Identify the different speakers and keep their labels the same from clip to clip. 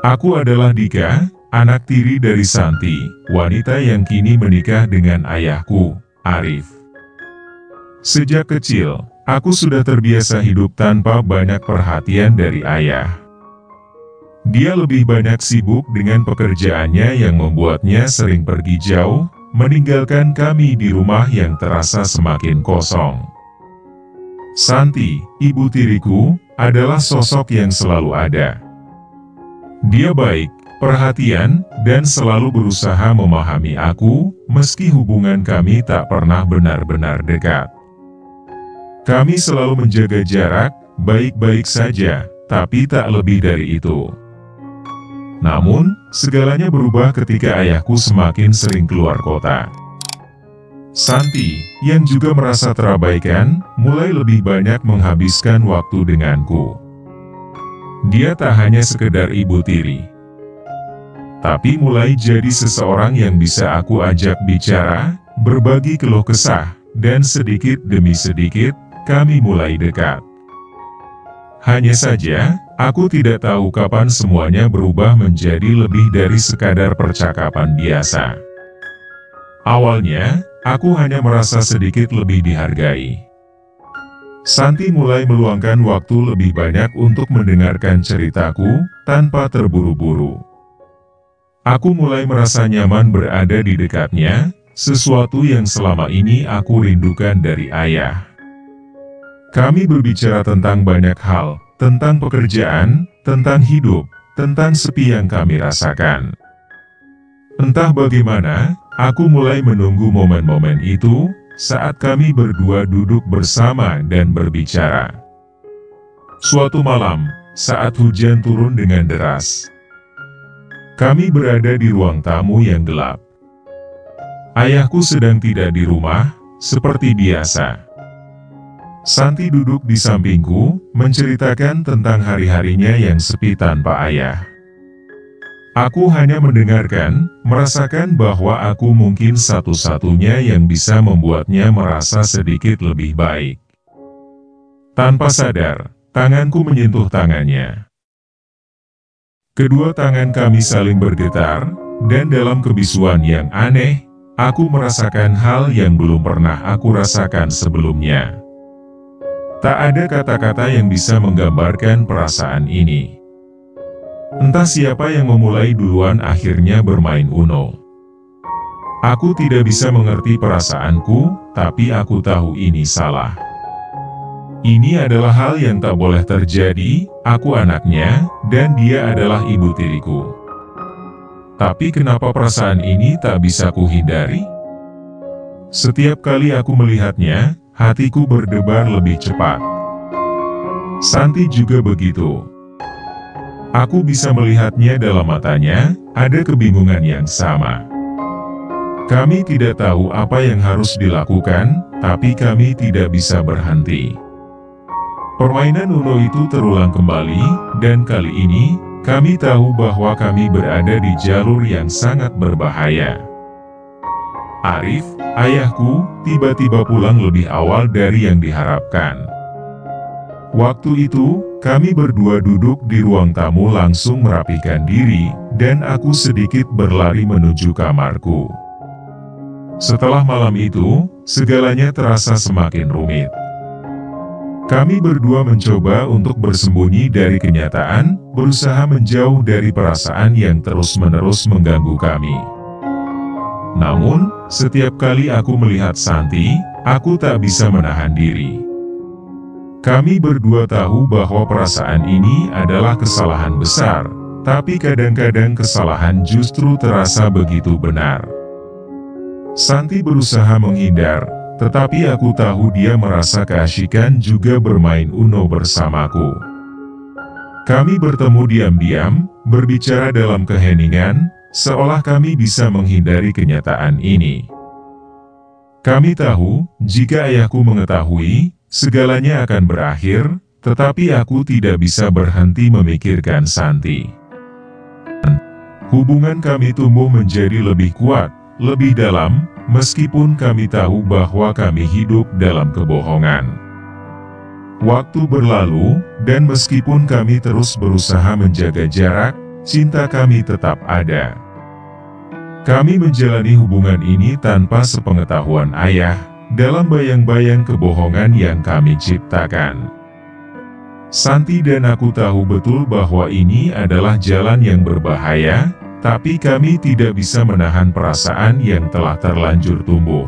Speaker 1: Aku adalah Dika, anak tiri dari Santi, wanita yang kini menikah dengan ayahku, Arif. Sejak kecil, aku sudah terbiasa hidup tanpa banyak perhatian dari ayah. Dia lebih banyak sibuk dengan pekerjaannya yang membuatnya sering pergi jauh, meninggalkan kami di rumah yang terasa semakin kosong. Santi, ibu tiriku, adalah sosok yang selalu ada. Dia baik, perhatian, dan selalu berusaha memahami aku, meski hubungan kami tak pernah benar-benar dekat. Kami selalu menjaga jarak, baik-baik saja, tapi tak lebih dari itu. Namun, segalanya berubah ketika ayahku semakin sering keluar kota. Santi, yang juga merasa terabaikan, mulai lebih banyak menghabiskan waktu denganku. Dia tak hanya sekedar ibu tiri, tapi mulai jadi seseorang yang bisa aku ajak bicara, berbagi keluh kesah, dan sedikit demi sedikit, kami mulai dekat. Hanya saja, aku tidak tahu kapan semuanya berubah menjadi lebih dari sekadar percakapan biasa. Awalnya, aku hanya merasa sedikit lebih dihargai. Santi mulai meluangkan waktu lebih banyak untuk mendengarkan ceritaku, tanpa terburu-buru. Aku mulai merasa nyaman berada di dekatnya, sesuatu yang selama ini aku rindukan dari ayah. Kami berbicara tentang banyak hal, tentang pekerjaan, tentang hidup, tentang sepi yang kami rasakan. Entah bagaimana, aku mulai menunggu momen-momen itu, saat kami berdua duduk bersama dan berbicara. Suatu malam, saat hujan turun dengan deras, kami berada di ruang tamu yang gelap. Ayahku sedang tidak di rumah, seperti biasa. Santi duduk di sampingku, menceritakan tentang hari-harinya yang sepi tanpa ayah. Aku hanya mendengarkan, merasakan bahwa aku mungkin satu-satunya yang bisa membuatnya merasa sedikit lebih baik. Tanpa sadar, tanganku menyentuh tangannya. Kedua tangan kami saling bergetar, dan dalam kebisuan yang aneh, aku merasakan hal yang belum pernah aku rasakan sebelumnya. Tak ada kata-kata yang bisa menggambarkan perasaan ini. Entah siapa yang memulai duluan akhirnya bermain Uno. Aku tidak bisa mengerti perasaanku, tapi aku tahu ini salah. Ini adalah hal yang tak boleh terjadi, aku anaknya, dan dia adalah ibu tiriku. Tapi kenapa perasaan ini tak bisa kuhindari? Setiap kali aku melihatnya, hatiku berdebar lebih cepat. Santi juga begitu. Aku bisa melihatnya dalam matanya, ada kebingungan yang sama. Kami tidak tahu apa yang harus dilakukan, tapi kami tidak bisa berhenti. Permainan Uno itu terulang kembali, dan kali ini, kami tahu bahwa kami berada di jalur yang sangat berbahaya. Arif, ayahku, tiba-tiba pulang lebih awal dari yang diharapkan. Waktu itu, kami berdua duduk di ruang tamu langsung merapikan diri, dan aku sedikit berlari menuju kamarku. Setelah malam itu, segalanya terasa semakin rumit. Kami berdua mencoba untuk bersembunyi dari kenyataan, berusaha menjauh dari perasaan yang terus-menerus mengganggu kami. Namun, setiap kali aku melihat Santi, aku tak bisa menahan diri. Kami berdua tahu bahwa perasaan ini adalah kesalahan besar, tapi kadang-kadang kesalahan justru terasa begitu benar. Santi berusaha menghindar, tetapi aku tahu dia merasa keasyikan juga bermain Uno bersamaku. Kami bertemu diam-diam, berbicara dalam keheningan, seolah kami bisa menghindari kenyataan ini. Kami tahu, jika ayahku mengetahui, segalanya akan berakhir, tetapi aku tidak bisa berhenti memikirkan Santi. Hubungan kami tumbuh menjadi lebih kuat, lebih dalam, meskipun kami tahu bahwa kami hidup dalam kebohongan. Waktu berlalu, dan meskipun kami terus berusaha menjaga jarak, cinta kami tetap ada. Kami menjalani hubungan ini tanpa sepengetahuan ayah, dalam bayang-bayang kebohongan yang kami ciptakan. Santi dan aku tahu betul bahwa ini adalah jalan yang berbahaya, tapi kami tidak bisa menahan perasaan yang telah terlanjur tumbuh.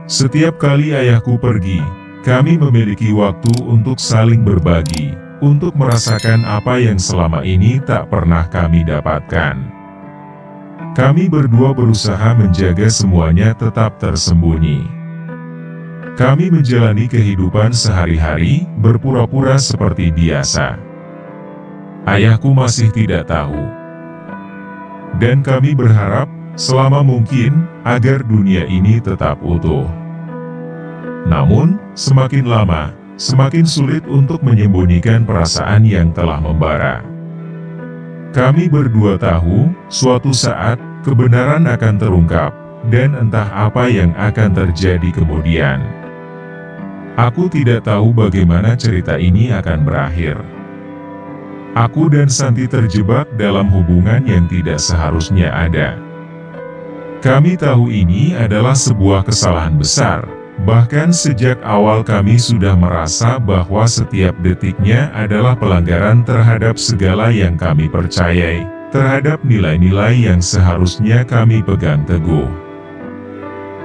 Speaker 1: Setiap kali ayahku pergi, kami memiliki waktu untuk saling berbagi, untuk merasakan apa yang selama ini tak pernah kami dapatkan. Kami berdua berusaha menjaga semuanya tetap tersembunyi. Kami menjalani kehidupan sehari-hari, berpura-pura seperti biasa. Ayahku masih tidak tahu. Dan kami berharap, selama mungkin, agar dunia ini tetap utuh. Namun, semakin lama, semakin sulit untuk menyembunyikan perasaan yang telah membara. Kami berdua tahu, suatu saat, kebenaran akan terungkap, dan entah apa yang akan terjadi kemudian. Aku tidak tahu bagaimana cerita ini akan berakhir. Aku dan Santi terjebak dalam hubungan yang tidak seharusnya ada. Kami tahu ini adalah sebuah kesalahan besar. Bahkan sejak awal kami sudah merasa bahwa setiap detiknya adalah pelanggaran terhadap segala yang kami percayai, terhadap nilai-nilai yang seharusnya kami pegang teguh.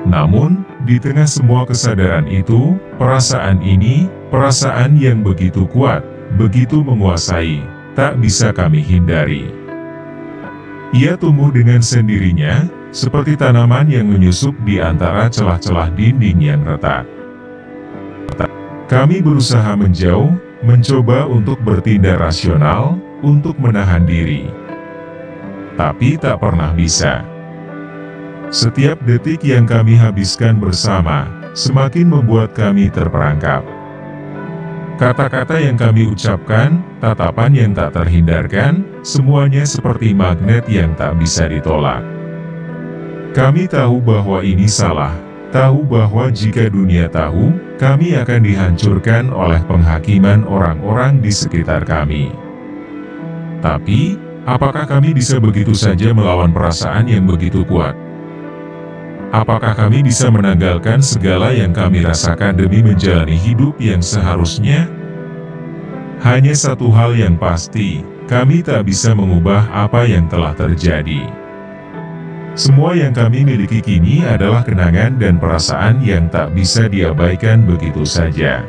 Speaker 1: Namun, di tengah semua kesadaran itu, perasaan ini, perasaan yang begitu kuat, begitu menguasai, tak bisa kami hindari. Ia tumbuh dengan sendirinya, seperti tanaman yang menyusup di antara celah-celah dinding yang retak. Kami berusaha menjauh, mencoba untuk bertindak rasional, untuk menahan diri. Tapi tak pernah bisa. Setiap detik yang kami habiskan bersama, semakin membuat kami terperangkap. Kata-kata yang kami ucapkan, tatapan yang tak terhindarkan, semuanya seperti magnet yang tak bisa ditolak. Kami tahu bahwa ini salah, tahu bahwa jika dunia tahu, kami akan dihancurkan oleh penghakiman orang-orang di sekitar kami. Tapi, apakah kami bisa begitu saja melawan perasaan yang begitu kuat? Apakah kami bisa menanggalkan segala yang kami rasakan demi menjalani hidup yang seharusnya? Hanya satu hal yang pasti, kami tak bisa mengubah apa yang telah terjadi. Semua yang kami miliki kini adalah kenangan dan perasaan yang tak bisa diabaikan begitu saja.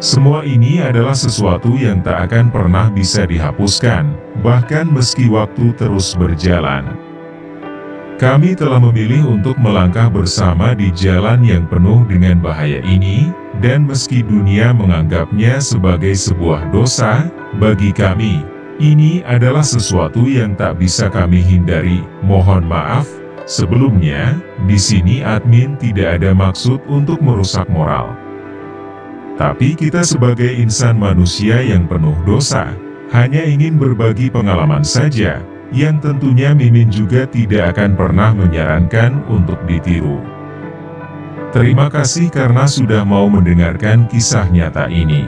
Speaker 1: Semua ini adalah sesuatu yang tak akan pernah bisa dihapuskan, bahkan meski waktu terus berjalan. Kami telah memilih untuk melangkah bersama di jalan yang penuh dengan bahaya ini, dan meski dunia menganggapnya sebagai sebuah dosa, bagi kami, ini adalah sesuatu yang tak bisa kami hindari. Mohon maaf, sebelumnya, di sini admin tidak ada maksud untuk merusak moral. Tapi kita sebagai insan manusia yang penuh dosa, hanya ingin berbagi pengalaman saja, yang tentunya Mimin juga tidak akan pernah menyarankan untuk ditiru. Terima kasih karena sudah mau mendengarkan kisah nyata ini.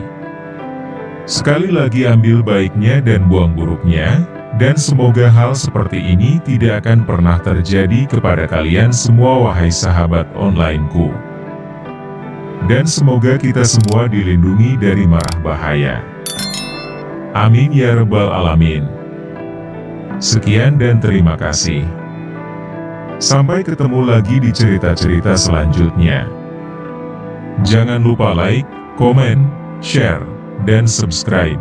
Speaker 1: Sekali lagi ambil baiknya dan buang buruknya, dan semoga hal seperti ini tidak akan pernah terjadi kepada kalian semua wahai sahabat onlineku. Dan semoga kita semua dilindungi dari mara bahaya. Amin ya rabbal alamin. Sekian dan terima kasih. Sampai ketemu lagi di cerita-cerita selanjutnya. Jangan lupa like, komen, share, dan subscribe.